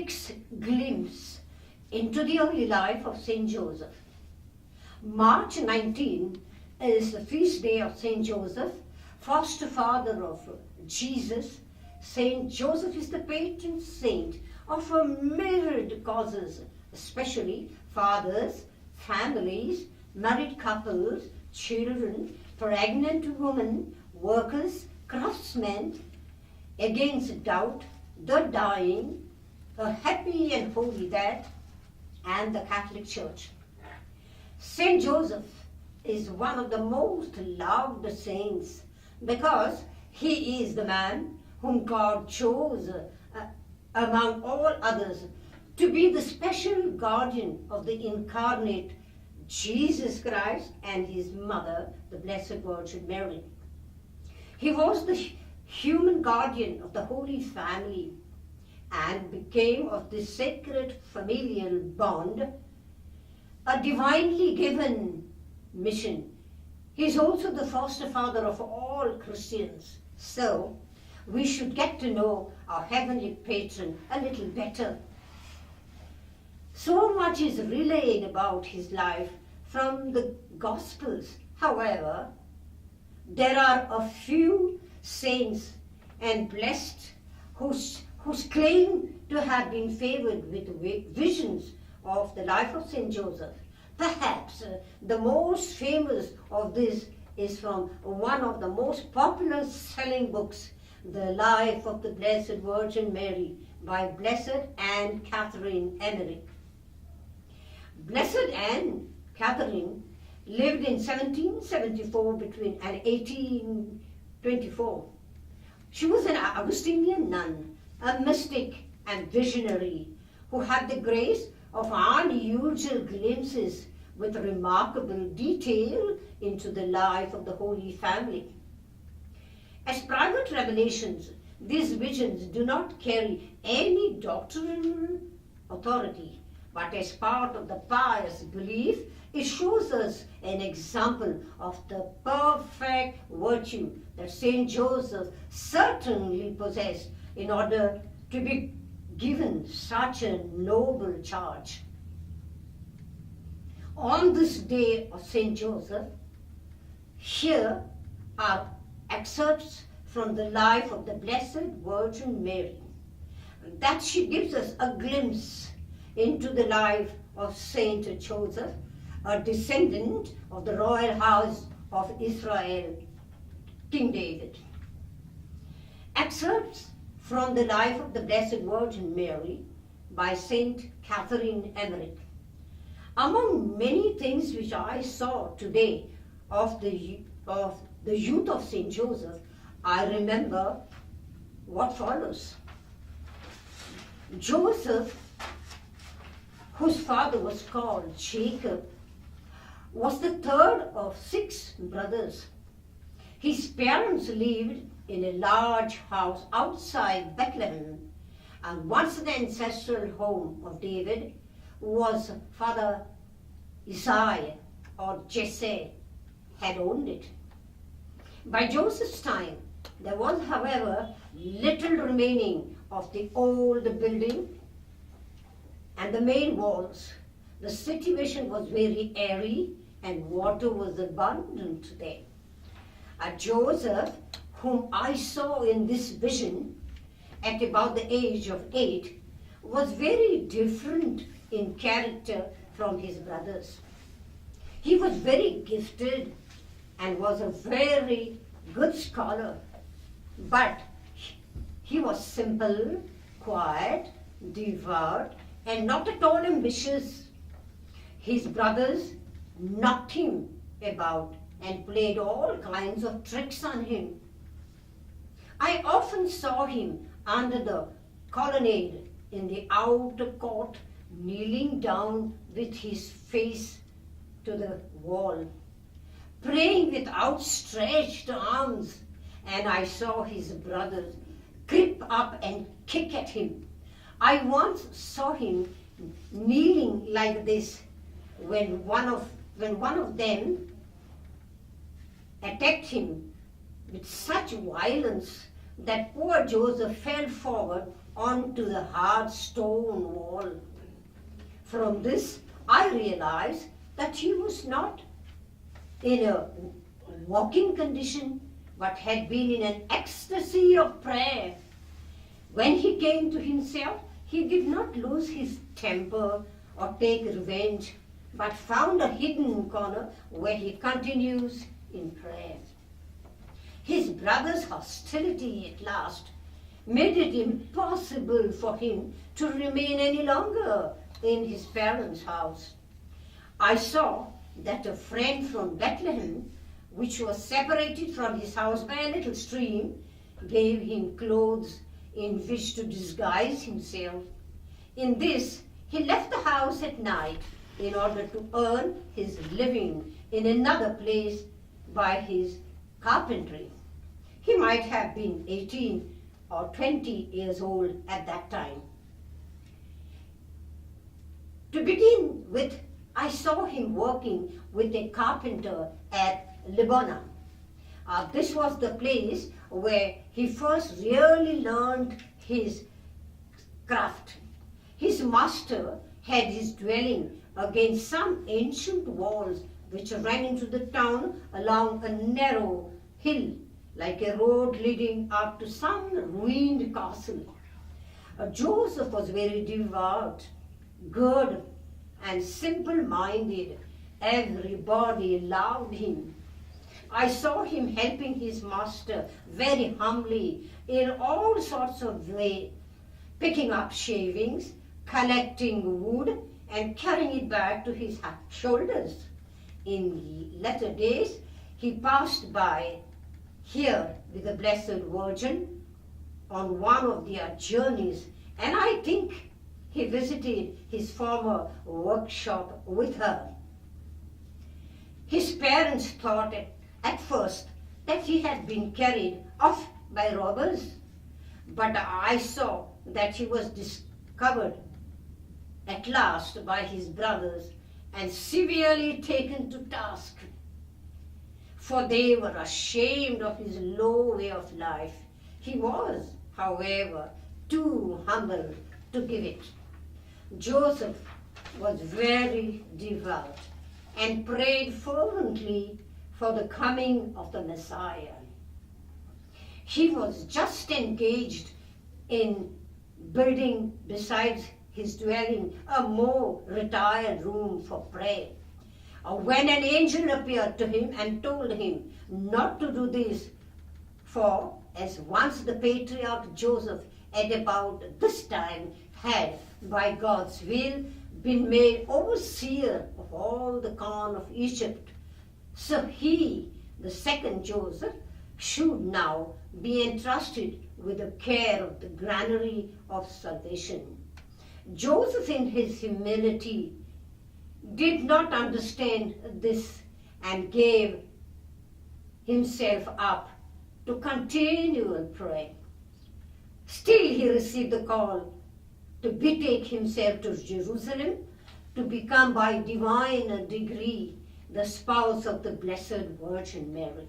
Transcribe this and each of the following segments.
quick glimpse into the early life of Saint Joseph. March 19 is the feast day of Saint Joseph, foster father of Jesus. Saint Joseph is the patron saint of a myriad causes, especially fathers, families, married couples, children, pregnant women, workers, craftsmen, against doubt, the dying, a happy and holy death, and the Catholic Church. Saint Joseph is one of the most loved saints because he is the man whom God chose among all others to be the special guardian of the incarnate Jesus Christ and his mother, the Blessed Virgin Mary. He was the human guardian of the Holy Family and became of this sacred familial bond a divinely given mission. He is also the foster father of all Christians. So we should get to know our heavenly patron a little better. So much is relayed about his life from the Gospels. However, there are a few saints and blessed whose claim to have been favored with visions of the life of Saint Joseph. Perhaps the most famous of this is from one of the most popular selling books, The Life of the Blessed Virgin Mary by Blessed Anne Catherine Emmerich. Blessed Anne Catherine lived in 1774 and 1824. She was an Augustinian nun, a mystic and visionary who had the grace of unusual glimpses with remarkable detail into the life of the Holy Family. As private revelations, these visions do not carry any doctrinal authority, but as part of the pious belief, it shows us an example of the perfect virtue that Saint Joseph certainly possessed in order to be given such a noble charge. On this day of Saint Joseph, here are excerpts from the life of the Blessed Virgin Mary, that she gives us a glimpse into the life of Saint Joseph, a descendant of the royal house of Israel, King David. Excerpts from the life of the Blessed Virgin Mary by Saint Catherine Emmerich. Among many things which I saw today of the youth of Saint Joseph, I remember what follows. Joseph, whose father was called Jacob, was the third of 6 brothers. His parents lived in a large house outside Bethlehem, and once the ancestral home of David was Father Isaiah or Jesse had owned it. By Joseph's time, there was, however, little remaining of the old building and the main walls. The situation was very airy and water was abundant there. Joseph, whom I saw in this vision at about the age of 8, was very different in character from his brothers. He was very gifted and was a very good scholar, but he was simple, quiet, devout, and not at all ambitious. His brothers knocked him about and played all kinds of tricks on him. I often saw him under the colonnade in the outer court, kneeling down with his face to the wall, praying with outstretched arms, and I saw his brothers creep up and kick at him. I once saw him kneeling like this when one of them attacked him with such violence that poor Joseph fell forward onto the hard stone wall. From this, I realized that he was not in a walking condition, but had been in an ecstasy of prayer. When he came to himself, he did not lose his temper or take revenge, but found a hidden corner where he continues in prayer. His brother's hostility at last made it impossible for him to remain any longer in his parents' house. I saw that a friend from Bethlehem, which was separated from his house by a little stream, gave him clothes in which to disguise himself. In this, he left the house at night in order to earn his living in another place by his carpentry. He might have been 18 or 20 years old at that time. To begin with, I saw him working with a carpenter at Lebanon. This was the place where he first really learned his craft. His master had his dwelling against some ancient walls which ran into the town along a narrow hill, like a road leading up to some ruined castle. Joseph was very devout, good, and simple-minded. Everybody loved him. I saw him helping his master very humbly in all sorts of ways, picking up shavings, collecting wood, and carrying it back to his shoulders. In latter days, he passed by here with the Blessed Virgin on one of their journeys, and I think he visited his former workshop with her. His parents thought at first that he had been carried off by robbers, but I saw that he was discovered at last by his brothers and severely taken to task, for they were ashamed of his low way of life. He was, however, too humble to give it. Joseph was very devout and prayed fervently for the coming of the Messiah. He was just engaged in building, besides his dwelling, a more retired room for prayer, when an angel appeared to him and told him not to do this, for as once the patriarch Joseph at about this time had, by God's will, been made overseer of all the corn of Egypt, so he, the second Joseph, should now be entrusted with the care of the granary of salvation. Joseph, in his humility, did not understand this and gave himself up to continual prayer. Still, he received the call to betake himself to Jerusalem to become by divine degree the spouse of the Blessed Virgin Mary.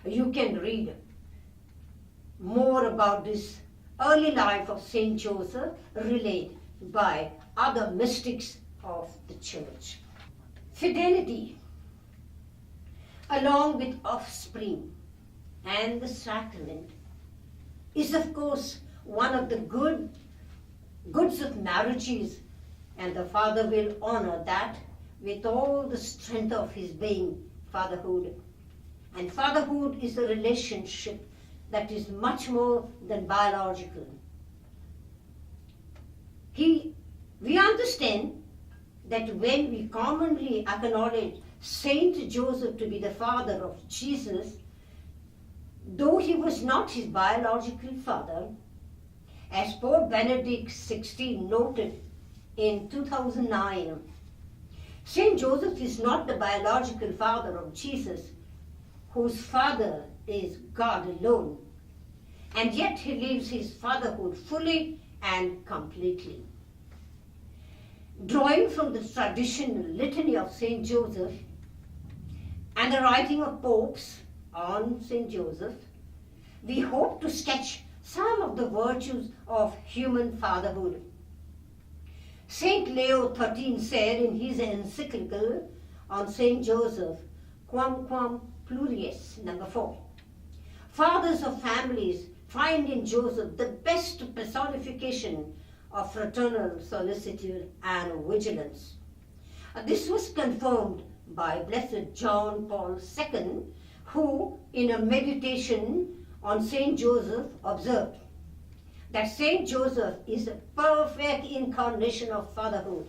You can read more about this early life of Saint Joseph related by other mystics of the Church. Fidelity, along with offspring and the sacrament, is of course one of the goods of marriages, and the father will honor that with all the strength of his being, fatherhood. And fatherhood is a relationship that is much more than biological. We understand that when we commonly acknowledge Saint Joseph to be the father of Jesus, though he was not his biological father, as Pope Benedict XVI noted in 2009, Saint Joseph is not the biological father of Jesus, whose father is God alone, and yet he lives his fatherhood fully and completely. Drawing from the traditional litany of Saint Joseph and the writing of popes on Saint Joseph, we hope to sketch some of the virtues of human fatherhood. Saint Leo XIII said in his encyclical on Saint Joseph, Quamquam Plurius, number 4, fathers of families find in Joseph the best personification of fraternal solicitude and vigilance. This was confirmed by Blessed John Paul II, who, in a meditation on Saint Joseph, observed that Saint Joseph is a perfect incarnation of fatherhood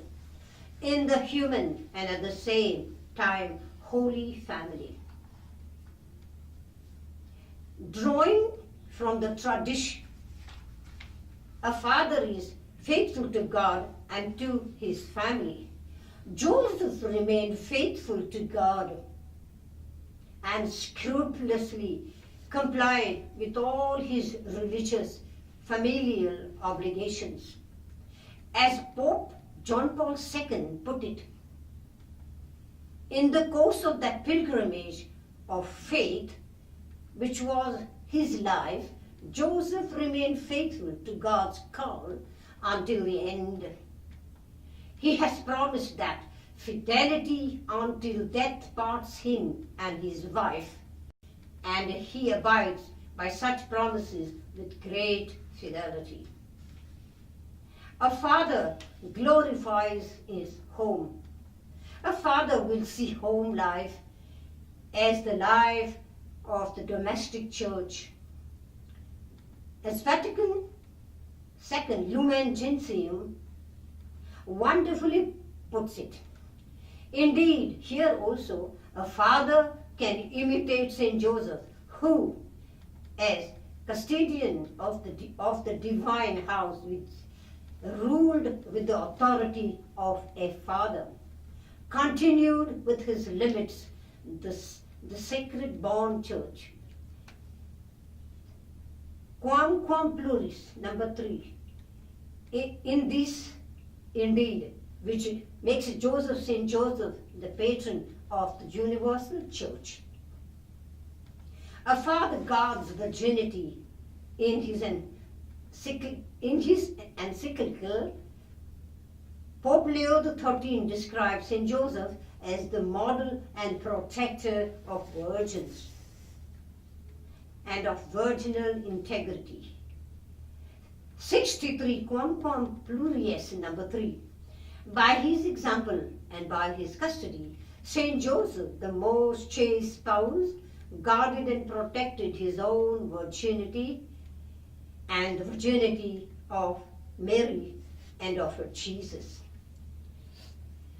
in the human and at the same time holy family. Drawing from the tradition, a father is faithful to God and to his family. Joseph remained faithful to God and scrupulously complied with all his religious familial obligations. As Pope John Paul II put it, in the course of that pilgrimage of faith, which was his life, Joseph remained faithful to God's call until the end. He has promised that fidelity until death parts him and his wife, and he abides by such promises with great fidelity. A father glorifies his home. A father will see home life as the life of the domestic church. As Vatican II Lumen Gentium wonderfully puts it, indeed, here also a father can imitate Saint Joseph, who, as custodian of the divine house, which ruled with the authority of a father, continued with his limits the sacred born church. Quamquam pluris, number 3. In this, indeed, which makes Joseph, Saint Joseph, the patron of the universal church. A father guards virginity in his encyclical. Pope Leo XIII describes Saint Joseph as the model and protector of virgins and of virginal integrity. 63 Quamquam Plurius, number 3. By his example and by his custody, Saint Joseph, the most chaste spouse, guarded and protected his own virginity and the virginity of Mary and of her Jesus.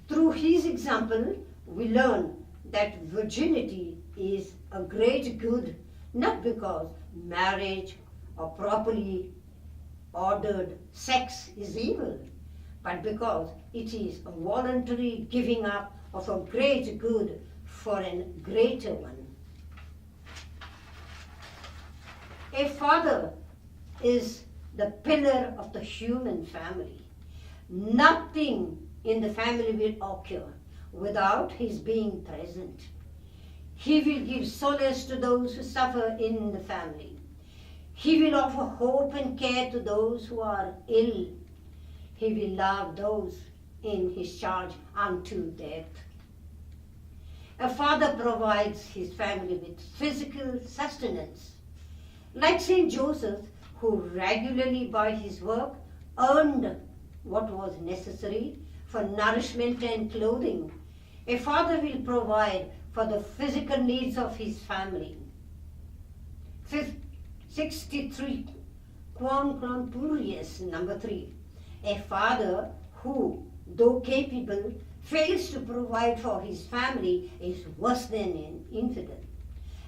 Through his example, we learn that virginity is a great good, not because marriage or properly ordered sex is evil, but because it is a voluntary giving up of a great good for a greater one. A father is the pillar of the human family. Nothing in the family will occur without his being present. He will give solace to those who suffer in the family. He will offer hope and care to those who are ill. He will love those in his charge unto death. A father provides his family with physical sustenance. Like Saint Joseph, who regularly by his work earned what was necessary for nourishment and clothing, a father will provide for the physical needs of his family. 63 Quamquam Plurius, number 3. A father who, though capable, fails to provide for his family is worse than an infidel.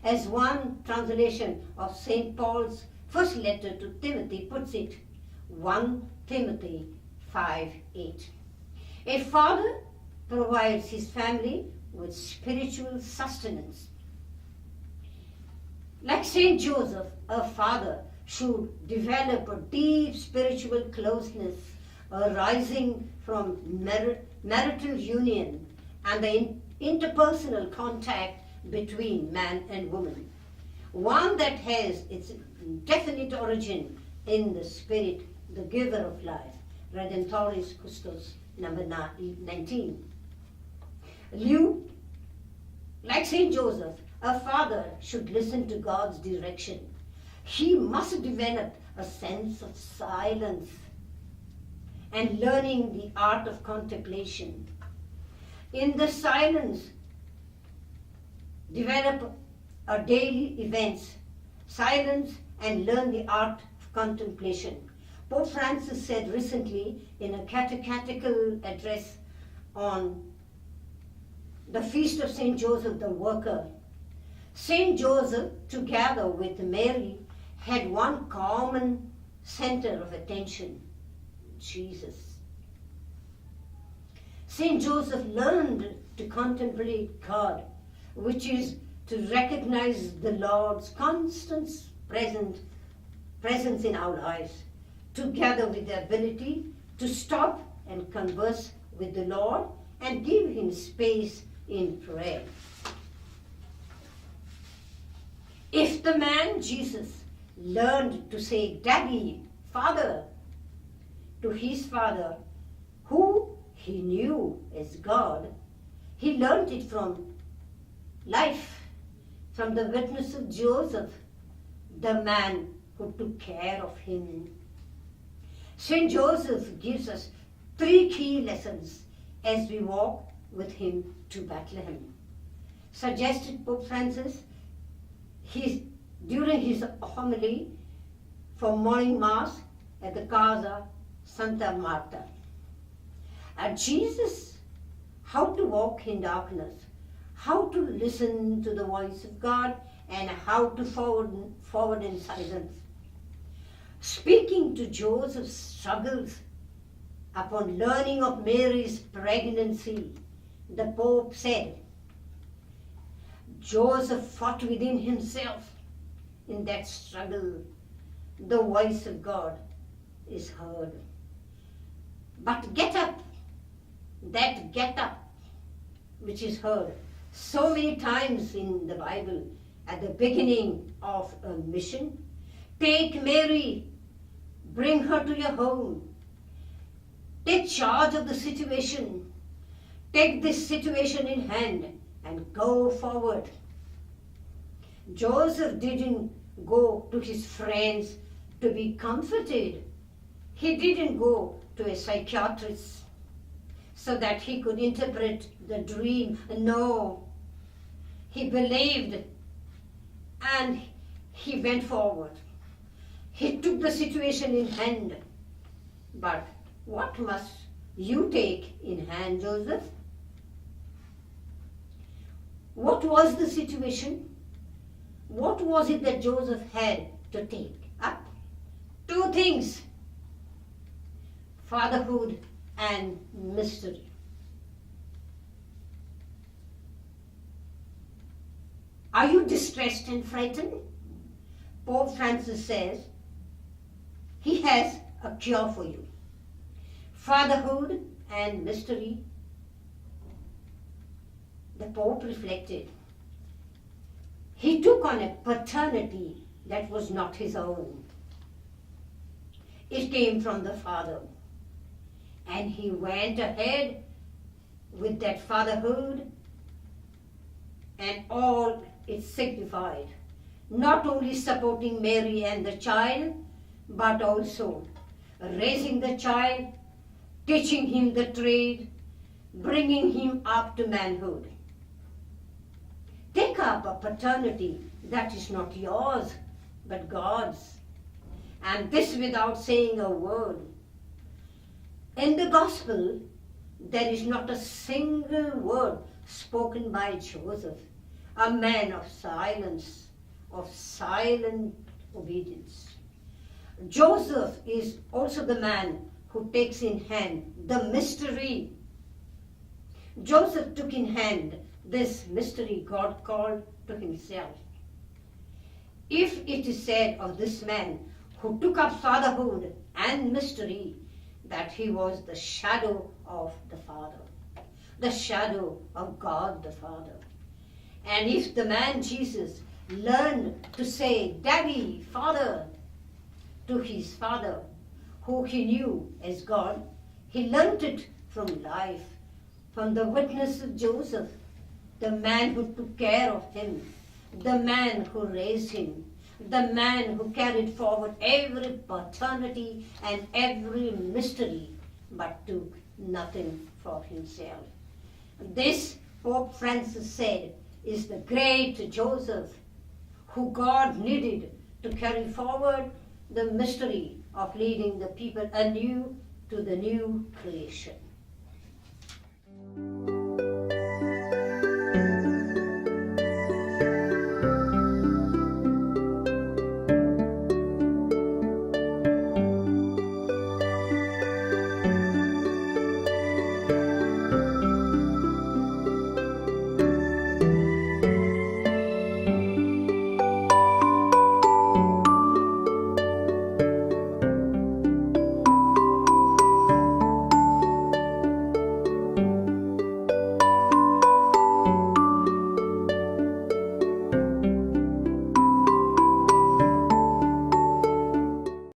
As one translation of St. Paul's first letter to Timothy puts it, 1 Timothy 5:8. A father provides his family with spiritual sustenance. Like Saint Joseph, a father should develop a deep spiritual closeness arising from marital union and the interpersonal contact between man and woman. One that has its definite origin in the Spirit, the giver of life. Redemptoris Custos, number 19. You, like Saint Joseph, a father should listen to God's direction. He must develop a sense of silence and learning the art of contemplation. In the silence, develop a daily events, silence, and learn the art of contemplation. Pope Francis said recently in a catechetical address on the feast of Saint Joseph the Worker, Saint Joseph, together with Mary, had one common center of attention: Jesus. Saint Joseph learned to contemplate God, which is to recognize the Lord's constant presence in our lives, together with the ability to stop and converse with the Lord and give Him space in prayer. If the man Jesus learned to say Daddy, Father, to his Father, who he knew as God, he learned it from life, from the witness of Joseph, the man who took care of him. Saint Joseph gives us 3 key lessons as we walk with him to Bethlehem. Suggested Pope Francis during his homily for morning mass at the Casa Santa Marta. Jesus, how to walk in darkness, how to listen to the voice of God, and how to forward in silence. Speaking to Joseph's struggles upon learning of Mary's pregnancy, the Pope said, Joseph fought within himself. In that struggle, the voice of God is heard. But get up, that get up, which is heard so many times in the Bible at the beginning of a mission. Take Mary, bring her to your home. Take charge of the situation. Take this situation in hand and go forward. Joseph didn't go to his friends to be comforted. He didn't go to a psychiatrist so that he could interpret the dream. No, he believed and he went forward. He took the situation in hand. But what must you take in hand, Joseph? What was the situation? What was it that Joseph had to take up? 2 things: fatherhood and mystery. Are you distressed and frightened? Pope Francis says he has a cure for you. Fatherhood and mystery. The Pope reflected. He took on a paternity that was not his own. It came from the Father. And he went ahead with that fatherhood and all it signified. Not only supporting Mary and the child, but also raising the child, teaching him the trade, bringing him up to manhood. Take up a paternity that is not yours, but God's. And this without saying a word. In the gospel, there is not a single word spoken by Joseph, a man of silence, of silent obedience. Joseph is also the man who takes in hand the mystery. Joseph took in hand this mystery God called to himself. If it is said of this man who took up fatherhood and mystery that he was the shadow of the Father, the shadow of God the Father. And if the man Jesus learned to say Daddy, Father to his father, who he knew as God. He learnt it from life, from the witness of Joseph, the man who took care of him, the man who raised him, the man who carried forward every paternity and every mystery, but took nothing for himself. This, Pope Francis said, is the great Joseph who God needed to carry forward the mystery of leading the people anew to the new creation.